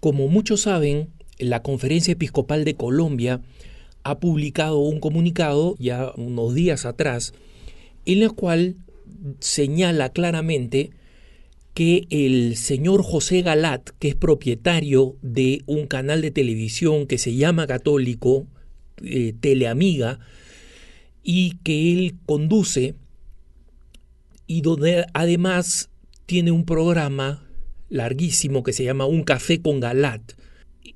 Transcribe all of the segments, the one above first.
Como muchos saben, la Conferencia Episcopal de Colombia ha publicado un comunicado ya unos días atrás en el cual señala claramente que el señor José Galat, que es propietario de un canal de televisión que se llama Católico, Teleamiga, y que él conduce, y donde además tiene un programa larguísimo que se llama Un Café con Galat.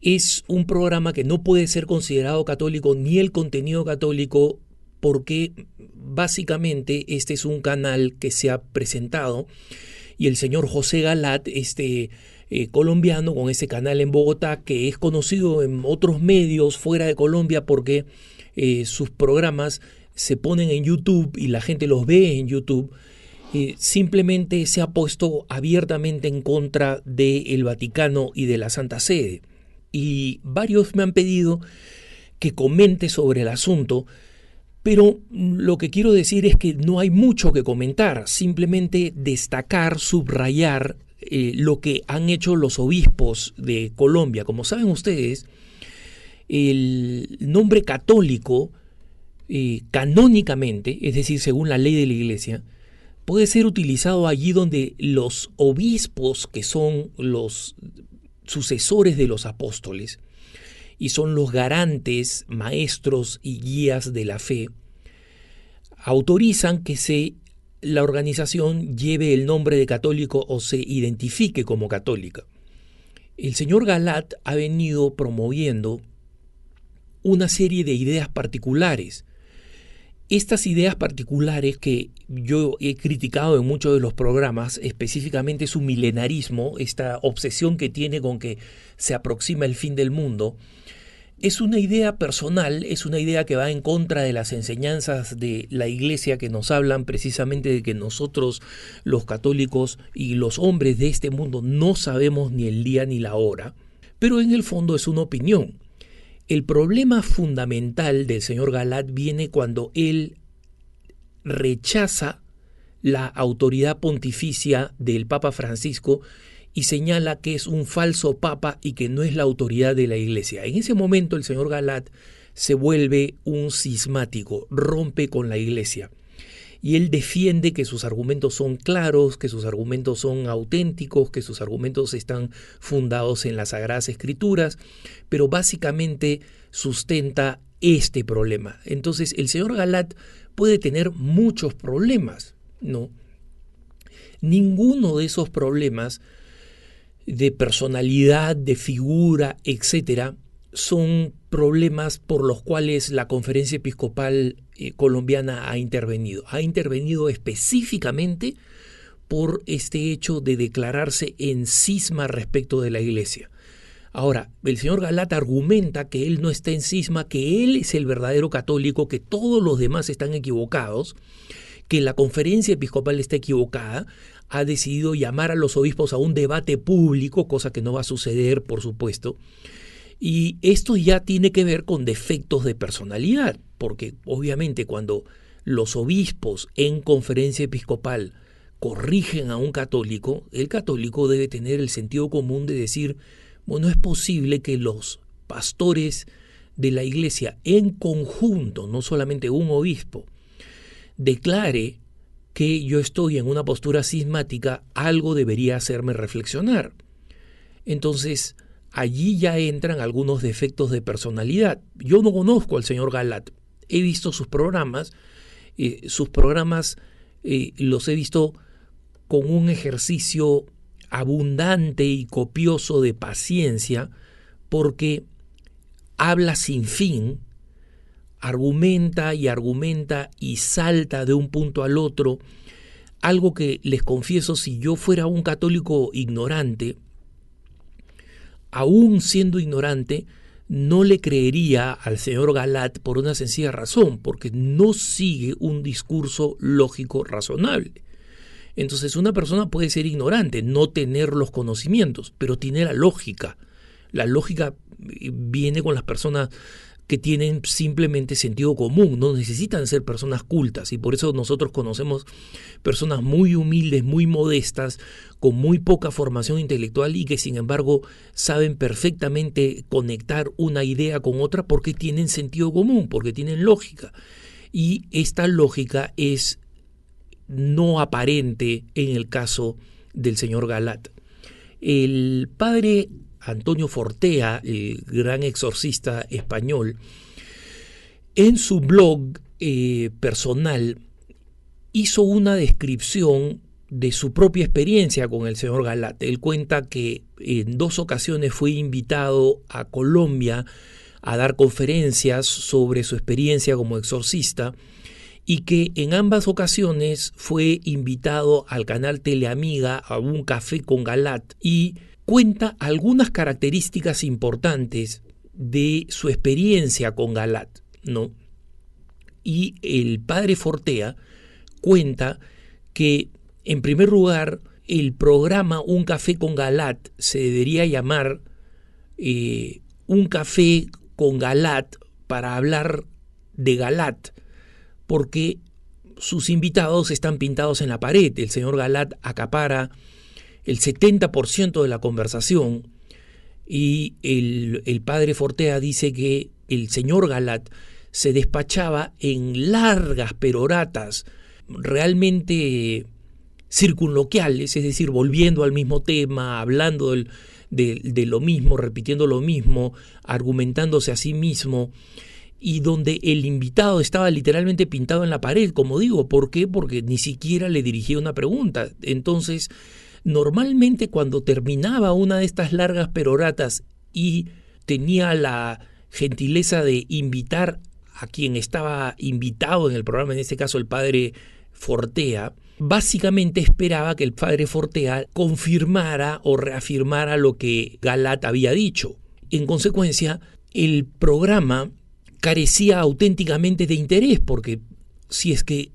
Es un programa que no puede ser considerado católico ni el contenido católico porque básicamente este es un canal que se ha presentado y el señor José Galat, colombiano con ese canal en Bogotá, que es conocido en otros medios fuera de Colombia porque sus programas se ponen en YouTube y la gente los ve en YouTube, simplemente se ha puesto abiertamente en contra del Vaticano y de la Santa Sede. Y varios me han pedido que comente sobre el asunto, pero lo que quiero decir es que no hay mucho que comentar, simplemente destacar, subrayar lo que han hecho los obispos de Colombia. Como saben ustedes, el nombre católico, canónicamente, es decir, según la ley de la Iglesia, puede ser utilizado allí donde los obispos, que son los sucesores de los apóstoles, y son los garantes, maestros y guías de la fe, autorizan que la organización lleve el nombre de católico o se identifique como católica. El señor Galat ha venido promoviendo una serie de ideas particulares. Estas ideas particulares que yo he criticado en muchos de los programas, específicamente su milenarismo, esta obsesión que tiene con que se aproxima el fin del mundo, es una idea personal, es una idea que va en contra de las enseñanzas de la Iglesia que nos hablan precisamente de que nosotros, los católicos y los hombres de este mundo, no sabemos ni el día ni la hora, pero en el fondo es una opinión. El problema fundamental del señor Galat viene cuando él rechaza la autoridad pontificia del Papa Francisco y señala que es un falso papa y que no es la autoridad de la Iglesia. En ese momento el señor Galat se vuelve un cismático, rompe con la Iglesia. Y él defiende que sus argumentos son claros, que sus argumentos son auténticos, que sus argumentos están fundados en las Sagradas Escrituras, pero básicamente sustenta este problema. Entonces el señor Galat puede tener muchos problemas, ¿no? Ninguno de esos problemas de personalidad, de figura, etcétera, son problemas por los cuales la Conferencia Episcopal colombiana ha intervenido. Ha intervenido específicamente por este hecho de declararse en cisma respecto de la Iglesia. Ahora, el señor Galat argumenta que él no está en cisma, que él es el verdadero católico, que todos los demás están equivocados, que la Conferencia Episcopal está equivocada, ha decidido llamar a los obispos a un debate público, cosa que no va a suceder, por supuesto. Y esto ya tiene que ver con defectos de personalidad, porque obviamente cuando los obispos en Conferencia Episcopal corrigen a un católico, el católico debe tener el sentido común de decir, bueno, es posible que los pastores de la Iglesia en conjunto, no solamente un obispo, declare que yo estoy en una postura cismática, algo debería hacerme reflexionar. Entonces, allí ya entran algunos defectos de personalidad. Yo no conozco al señor Galat, he visto sus programas los he visto con un ejercicio abundante y copioso de paciencia, porque habla sin fin, argumenta y salta de un punto al otro, algo que les confieso, si yo fuera un católico ignorante, aún siendo ignorante, no le creería al señor Galat por una sencilla razón, porque no sigue un discurso lógico razonable. Entonces una persona puede ser ignorante, no tener los conocimientos, pero tiene la lógica. La lógica viene con las personas que tienen simplemente sentido común, no necesitan ser personas cultas, y por eso nosotros conocemos personas muy humildes, muy modestas, con muy poca formación intelectual y que sin embargo saben perfectamente conectar una idea con otra porque tienen sentido común, porque tienen lógica. Y esta lógica es no aparente en el caso del señor Galat. El padre Antonio Fortea, el gran exorcista español, en su blog personal hizo una descripción de su propia experiencia con el señor Galat. Él cuenta que en 2 ocasiones fue invitado a Colombia a dar conferencias sobre su experiencia como exorcista y que en ambas ocasiones fue invitado al canal Teleamiga a un café con Galat y cuenta algunas características importantes de su experiencia con Galat, ¿no? Y el padre Fortea cuenta que, en primer lugar, el programa Un Café con Galat se debería llamar Un Café con Galat para hablar de Galat, porque sus invitados están pintados en la pared. El señor Galat acapara el 70% de la conversación y el padre Fortea dice que el señor Galat se despachaba en largas peroratas realmente circunloquiales, es decir, volviendo al mismo tema, hablando de lo mismo, repitiendo lo mismo, argumentándose a sí mismo, y donde el invitado estaba literalmente pintado en la pared, como digo. ¿Por qué? Porque ni siquiera le dirigía una pregunta. Entonces, normalmente cuando terminaba una de estas largas peroratas y tenía la gentileza de invitar a quien estaba invitado en el programa, en este caso el padre Fortea, básicamente esperaba que el padre Fortea confirmara o reafirmara lo que Galat había dicho. En consecuencia, el programa carecía auténticamente de interés, porque si es que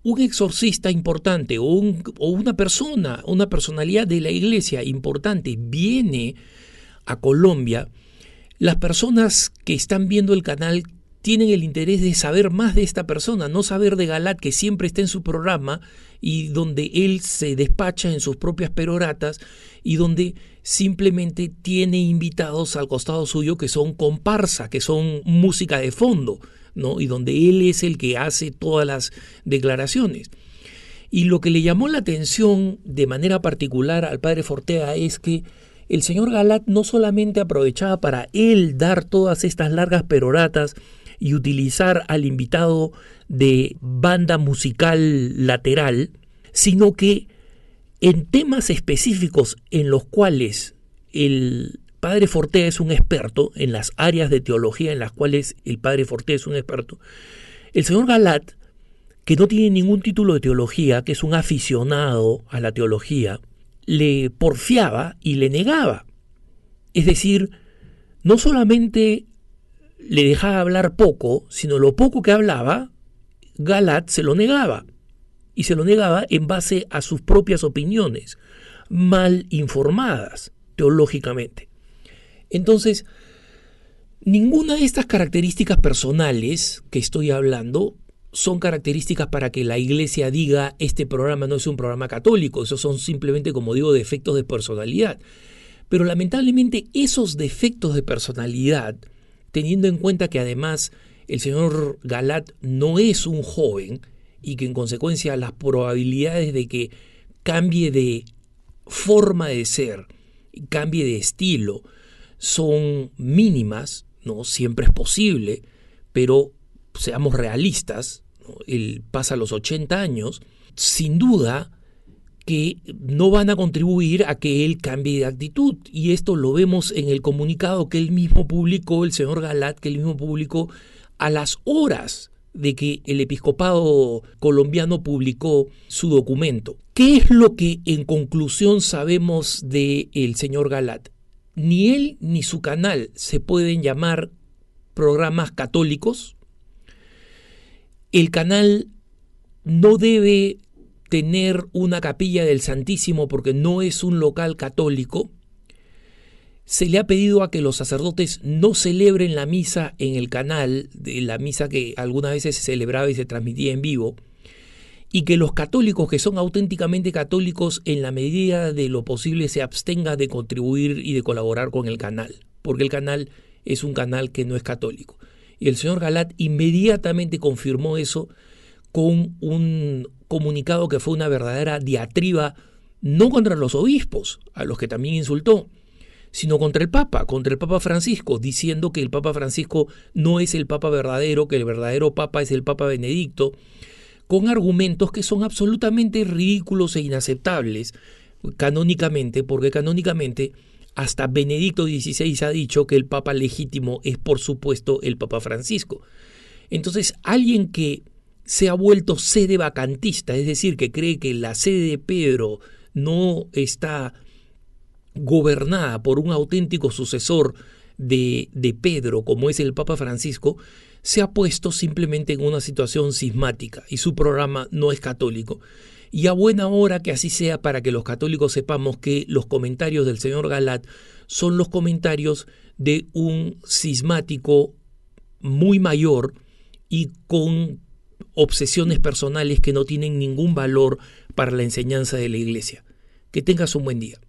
un exorcista importante o una personalidad de la iglesia importante viene a Colombia, las personas que están viendo el canal tienen el interés de saber más de esta persona, no saber de Galat, que siempre está en su programa y donde él se despacha en sus propias peroratas y donde simplemente tiene invitados al costado suyo que son comparsa, que son música de fondo, ¿no? Y donde él es el que hace todas las declaraciones. Y lo que le llamó la atención de manera particular al padre Fortea es que el señor Galat no solamente aprovechaba para él dar todas estas largas peroratas y utilizar al invitado de banda musical lateral, sino que en temas específicos en los cuales el padre Fortea es un experto, en las áreas de teología en las cuales el padre Fortea es un experto, el señor Galat, que no tiene ningún título de teología, que es un aficionado a la teología, le porfiaba y le negaba. Es decir, no solamente le dejaba hablar poco, sino lo poco que hablaba, Galat se lo negaba. Y se lo negaba en base a sus propias opiniones, mal informadas teológicamente. Entonces, ninguna de estas características personales que estoy hablando son características para que la iglesia diga este programa no es un programa católico. Esos son simplemente, como digo, defectos de personalidad. Pero lamentablemente esos defectos de personalidad, teniendo en cuenta que además el señor Galat no es un joven y que en consecuencia las probabilidades de que cambie de forma de ser, cambie de estilo, son mínimas, ¿no? Siempre es posible, pero seamos realistas, ¿no? Él pasa los 80 años, sin duda que no van a contribuir a que él cambie de actitud. Y esto lo vemos en el comunicado que él mismo publicó, el señor Galat, que él mismo publicó a las horas de que el episcopado colombiano publicó su documento. ¿Qué es lo que en conclusión sabemos del señor Galat? Ni él ni su canal se pueden llamar programas católicos. El canal no debe tener una capilla del Santísimo porque no es un local católico. se le ha pedido a que los sacerdotes no celebren la misa en el canal, de la misa que algunas veces se celebraba y se transmitía en vivo, y que los católicos que son auténticamente católicos en la medida de lo posible se abstengan de contribuir y de colaborar con el canal, porque el canal es un canal que no es católico. Y el señor Galat inmediatamente confirmó eso con un comunicado que fue una verdadera diatriba, no contra los obispos, a los que también insultó, sino contra el Papa Francisco, diciendo que el Papa Francisco no es el Papa verdadero, que el verdadero Papa es el Papa Benedicto, con argumentos que son absolutamente ridículos e inaceptables canónicamente, porque canónicamente hasta Benedicto XVI ha dicho que el Papa legítimo es, por supuesto, el Papa Francisco. Entonces, alguien que se ha vuelto sede vacantista, es decir, que cree que la sede de Pedro no está gobernada por un auténtico sucesor de Pedro, como es el Papa Francisco, se ha puesto simplemente en una situación cismática y su programa no es católico. Y a buena hora que así sea, para que los católicos sepamos que los comentarios del señor Galat son los comentarios de un cismático muy mayor y con obsesiones personales que no tienen ningún valor para la enseñanza de la Iglesia. Que tengas un buen día.